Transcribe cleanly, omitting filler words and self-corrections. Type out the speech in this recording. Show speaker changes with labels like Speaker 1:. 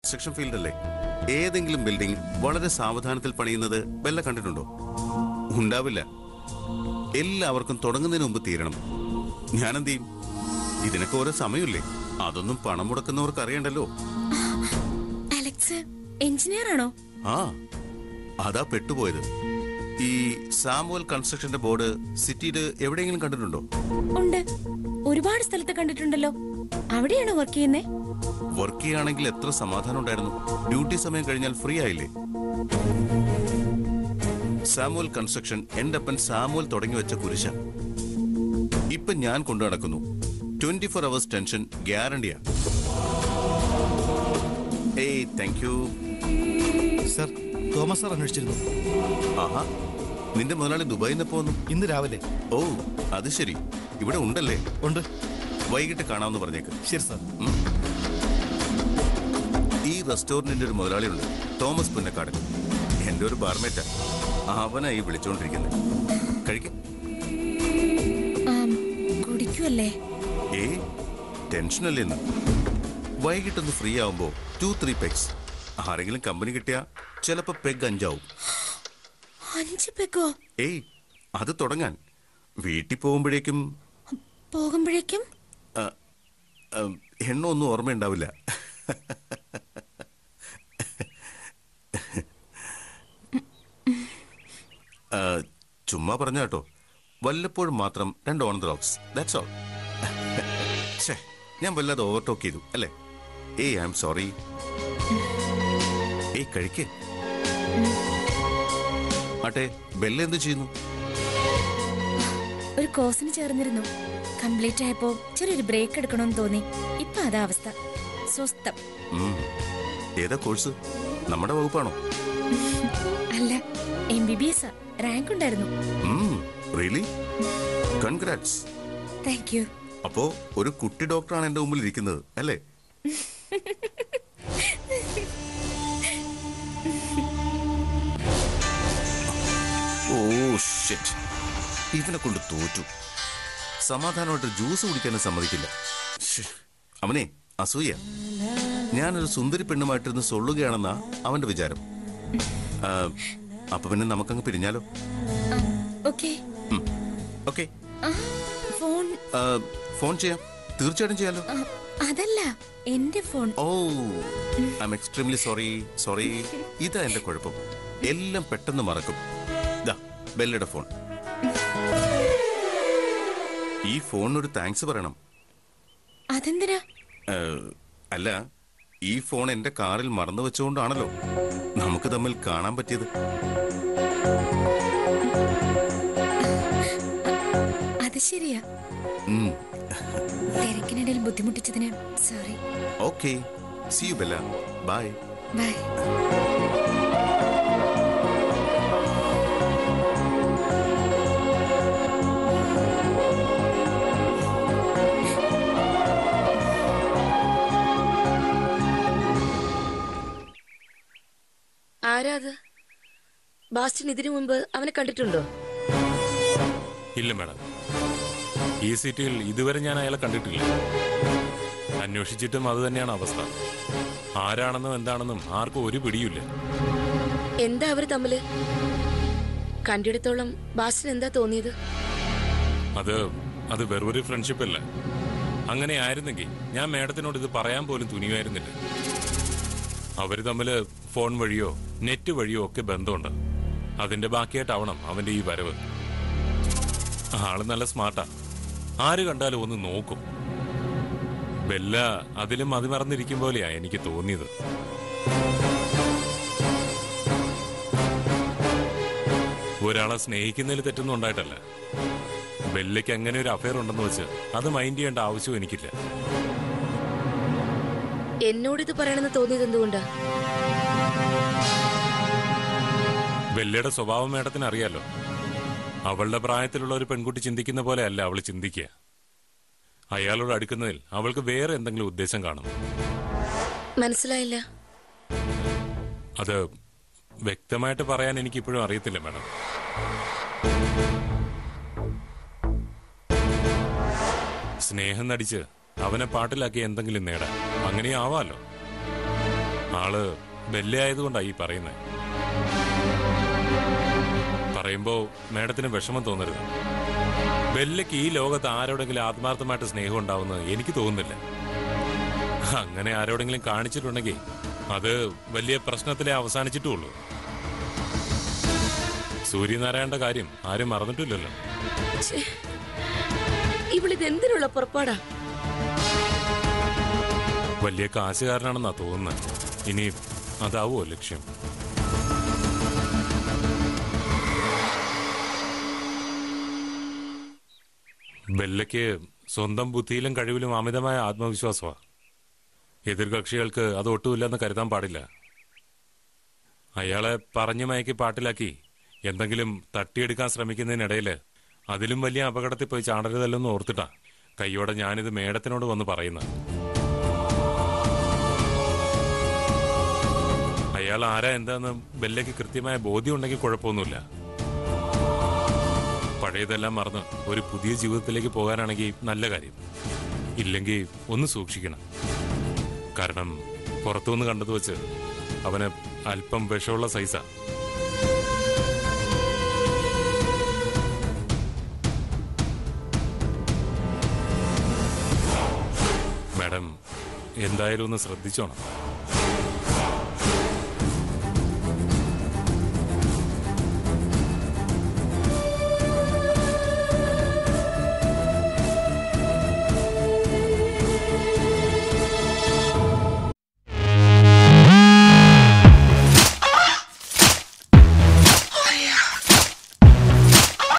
Speaker 1: Construction field അല്ലേ? ഏതെങ്കിലും building വളരെ സാവധാനത്തിൽ പണിയുന്നത് വല്ല കണ്ടിട്ടുണ്ടോ? ഉണ്ടാവില്ല. എല്ലാവർക്കും തുടങ്ങുന്നതിന് മുമ്പ് തീരണം. ഞാനെന്ത് ചെയ്യും? ഇതിനൊക്കെ ഓരോ സമയമില്ലേ? അതൊന്നും പണം മുടക്കുന്നവർക്ക് അറിയണ്ടല്ലോ.
Speaker 2: അലക്സ് എഞ്ചിനീയർ ആണോ?
Speaker 1: ആ, അതാ പെട്ടുപോയത്. ഈ സാമുവൽ കൺസ്ട്രക്ഷന്റെ ബോർഡ് സിറ്റിയിൽ എവിടെയെങ്കിലും കണ്ടിട്ടുണ്ടോ?
Speaker 2: ഉണ്ട്, ഒരുപാട് സ്ഥലത്ത് കണ്ടിട്ടുണ്ടല്ലോ. അവിടെയാണോ വർക്ക് ചെയ്യുന്നേ?
Speaker 1: വർക്ക് ചെയ്യുകയാണെങ്കിൽ എത്ര സമാധാനം ഉണ്ടായിരുന്നു. ഡ്യൂട്ടി സമയം കഴിഞ്ഞാൽ ഫ്രീ ആയില്ലേ? സാമുവൽ കൺസ്ട്രക്ഷൻ എന്റെ അപ്പൻ സാമുവൽ തുടങ്ങി വെച്ച കുരിശ. ഇപ്പൊ ഞാൻ കൊണ്ടു നടക്കുന്നു. 24 hours ടെൻഷൻ ഗ്യാരണ്ടിയാ. ഏയ് thank you
Speaker 3: sir. Thomas sir അന്വേഷിച്ചിരുന്നു.
Speaker 1: ആഹാ, നിന്റെ മുതലാളി ദുബായിൽ നിന്ന് പോന്നു
Speaker 3: ഇന്ന് രാവിലെ.
Speaker 1: ഓ, അത് ശരി. ഇവിടെ ഉണ്ടല്ലേ?
Speaker 3: ഉണ്ട്.
Speaker 1: വൈകിട്ട് കാണാമെന്ന് പറഞ്ഞേക്ക്.
Speaker 3: ശരി സാർ.
Speaker 1: ഈ റെസ്റ്റോറന്റിന്റെ ഒരു മുതലാളിയുണ്ട്, തോമസ് പുന്നക്കാട്. എന്റെ ഒരു ബാർമേറ്റാ. അവനായി വിളിച്ചോണ്ടിരിക്കുന്നത്. കഴിക്കും.
Speaker 2: കുടിക്കുമല്ലേ?
Speaker 1: ഏയ് ടെൻഷനല്ലേന്ന്. വൈകിട്ടൊന്ന് ഫ്രീ ആവുമ്പോ 2-3 പെഗ്സ്. ആരെങ്കിലും കമ്പനി കിട്ടിയാ ചിലപ്പോ പെഗ് 5 ആവും.
Speaker 2: 5 പെഗോ?
Speaker 1: ഏയ്, അത് തുടങ്ങാൻ. വീട്ടിൽ പോകുമ്പോഴേക്കും എണ്ണ ഒന്നും ഓർമ്മയുണ്ടാവില്ല. ചുമ്മാ പറഞ്ഞ കേട്ടോ. വല്ലപ്പോഴും മാത്രം 2 on the rocks, that's all. ഞാൻ വല്ലാതെ ഓവർടോക്ക് ചെയ്തു അല്ലേ? ഏയ് ഐ ആം സോറി. ഏയ് കഴിക്കേ. ആട്ടെ, ബെല്ല എന്ത് ചെയ്യുന്നു?
Speaker 2: ഒരു കോഴ്സിന് ചേർന്നിരുന്നു. കംപ്ലീറ്റ് ആയപ്പോ ചെറിയൊരു ബ്രേക്ക് എടുക്കണമെന്ന് തോന്നി. ഇപ്പൊ അതാ അവസ്ഥ. സ്വസ്ഥം.
Speaker 1: ഏതാ കോഴ്സ്? നമ്മുടെ വകുപ്പാണോ?
Speaker 2: അല്ല, MBBS. റാങ്ക് ഉണ്ടായിരുന്നു.
Speaker 1: റിയലി? കൺഗ്രാറ്റ്സ്.
Speaker 2: Thank you.
Speaker 1: അപ്പോ ഒരു കുട്ടി ഡോക്ടറാണ് എന്റെ മുമ്പിൽ ഇരിക്കുന്നത് അല്ലേ? ഓ ഷിറ്റ്, ഇവനെ കൊണ്ട് തോറ്റു. സമാധാനമായിട്ട് ജ്യൂസ് കുടിക്കാനും സമ്മതിക്കില്ല. അവനെ അസൂയ. ഞാനൊരു സുന്ദരി പെണ്ണുമായിട്ടിരുന്ന് സൊള്ളുകയാണെന്നാ അവന്റെ വിചാരം. അപ്പൊ പിന്നെ നമുക്കങ്ങ് പിരിഞ്ഞാലോ?
Speaker 2: ഓക്കേ.
Speaker 1: ഓക്കേ. ഫോൺ ചെയ്യാം, തീർച്ചയായിട്ടും ചെയ്യാലോ.
Speaker 2: അതല്ല, എന്റെ phone.
Speaker 1: Oh, I am extremely sorry. ഇതാ എന്റെ കുഴപ്പം. എല്ലാം പെട്ടെന്ന് മറക്കും. ദാ ബെല്ലയുടെ ഫോൺ. ഈ ഫോണിനൊരു താങ്ക്സ് പറയണം.
Speaker 2: അതെന്തിനാ?
Speaker 1: അല്ല, ഈ ഫോൺ എന്റെ കാറിൽ മറന്നു വെച്ചുകൊണ്ടാണല്ലോ നമുക്ക് തമ്മിൽ കാണാൻ പറ്റിയത്.
Speaker 2: അത് ശരിയാ. തിരക്കിനിടയിൽ ബുദ്ധിമുട്ടിച്ചതിന് sorry.
Speaker 1: Okay, see you Bella. Bye.
Speaker 2: Bye.
Speaker 4: ആരാ അത്? ബാസ്റ്റിൻ ഇതിനു മുമ്പ് അവനെ കണ്ടിട്ടുണ്ടോ?
Speaker 5: ഇല്ല മാഡം, ഈ സിറ്റിയിൽ ഇതുവരെ ഞാൻ അയാളെ കണ്ടിട്ടില്ല. അന്വേഷിച്ചിട്ടും അത് തന്നെയാണ് അവസ്ഥ. ആരാണെന്നും എന്താണെന്നും ആർക്കും ഒരു പിടിയില്ല.
Speaker 4: എന്താ അവര് തമ്മില്? കണ്ടിടത്തോളം ബാസ്റ്റിന് എന്താ തോന്നിയത്?
Speaker 5: അത് വെറൊരു ഫ്രണ്ട്ഷിപ്പ് അല്ല. അങ്ങനെ ആയിരുന്നെങ്കിൽ ഞാൻ മാഡത്തിനോട് ഇത് പറയാൻ പോലും തുനിയുമായിരുന്നില്ല. അവര് തമ്മില് ഫോൺ വഴിയോ നെറ്റ് വഴിയോ ഒക്കെ ബന്ധമുണ്ട്. അതിന്റെ ബാക്കിയായിട്ടാവണം അവന്റെ ഈ വരവ്. ആള് നല്ല സ്മാർട്ടാ. ആര് കണ്ടാലും ഒന്ന് നോക്കും. ബെല്ല അതിലും മതിമറന്നിരിക്കും പോലെയാ എനിക്ക് തോന്നിയത്. ഒരാളെ സ്നേഹിക്കുന്നതിൽ തെറ്റൊന്നും ഉണ്ടായിട്ടല്ല. ബെല്ലയ്ക്ക് അങ്ങനെ ഒരു അഫയർ ഉണ്ടെന്ന് വെച്ച് അത് മൈൻഡ് ചെയ്യേണ്ട ആവശ്യവും എനിക്കില്ല.
Speaker 4: എന്നോടിത് പറയണമെന്ന് തോന്നിയത് എന്തുകൊണ്ടാ?
Speaker 5: ബെല്ലയുടെ സ്വഭാവം മേഡത്തിന് അറിയാലോ. അവളുടെ പ്രായത്തിലുള്ള ഒരു പെൺകുട്ടി ചിന്തിക്കുന്ന പോലെ അല്ല അവൾ ചിന്തിക്കുക. അയാളോട് അടുക്കുന്നതിൽ അവൾക്ക് വേറെ എന്തെങ്കിലും ഉദ്ദേശം കാണും.
Speaker 4: മനസ്സിലായില്ല.
Speaker 5: അത് വ്യക്തമായിട്ട് പറയാൻ എനിക്കിപ്പോഴും അറിയത്തില്ല മാഡം. സ്നേഹം നടിച്ച് അവനെ പാട്ടിലാക്കി എന്തെങ്കിലും നേടാൻ അങ്ങനെ ആവാലോ. ആള് ബെല്ലയായതുകൊണ്ടാണ് ഈ പറയുന്നത്. പറയുമ്പോ മേഡത്തിന് വിഷമം തോന്നരുത്. ബെല്ലയ്ക്ക് ഈ ലോകത്ത് ആരോടെങ്കിലും ആത്മാർത്ഥമായിട്ട് സ്നേഹം ഉണ്ടാവുമെന്ന് എനിക്ക് തോന്നുന്നില്ല. അങ്ങനെ ആരോടെങ്കിലും കാണിച്ചിട്ടുണ്ടെങ്കിൽ അത് വലിയ പ്രശ്നത്തിലേ അവസാനിച്ചിട്ടുള്ളൂ. സൂര്യനാരായണന്റെ കാര്യം ആരും മറന്നിട്ടില്ലല്ലോ.
Speaker 4: ഇവളിതെന്തിനുള്ള പുറപ്പാടാ?
Speaker 5: വലിയ കാശുകാരനാണെന്നാ തോന്നുന്നത്. ഇനി അതാവോ ലക്ഷ്യം? ബെല്ലയ്ക്ക് സ്വന്തം ബുദ്ധിയിലും കഴിവിലും അമിതമായ ആത്മവിശ്വാസമാണ്. എതിർകക്ഷികൾക്ക് അത് ഒട്ടുമില്ലെന്ന് കരുതാൻ പാടില്ല. അയാളെ പറഞ്ഞു മയക്കി പാട്ടിലാക്കി എന്തെങ്കിലും തട്ടിയെടുക്കാൻ ശ്രമിക്കുന്നതിനിടയിൽ അതിലും വലിയ അപകടത്തിൽ പോയി ചാടരുതല്ലെന്ന് ഓർത്തിട്ടാ കയ്യോടെ ഞാനിത് മേഡത്തിനോട് വന്ന് പറയുന്നത്. അയാൾ ആരാ എന്താന്ന് ബെല്ലയ്ക്ക് കൃത്യമായ ബോധ്യം ഉണ്ടെങ്കിൽ കുഴപ്പമൊന്നുമില്ല. പഴയതെല്ലാം മറന്ന് ഒരു പുതിയ ജീവിതത്തിലേക്ക് പോകാനാണെങ്കിൽ നല്ല കാര്യം. ഇല്ലെങ്കിൽ ഒന്ന് സൂക്ഷിക്കണം. കാരണം പുറത്തുനിന്ന് കണ്ടത് വെച്ച് അവന് അല്പം വിഷമുള്ള സൈസാ. മാഡം എന്തായാലും ഒന്ന് ശ്രദ്ധിച്ചോണം.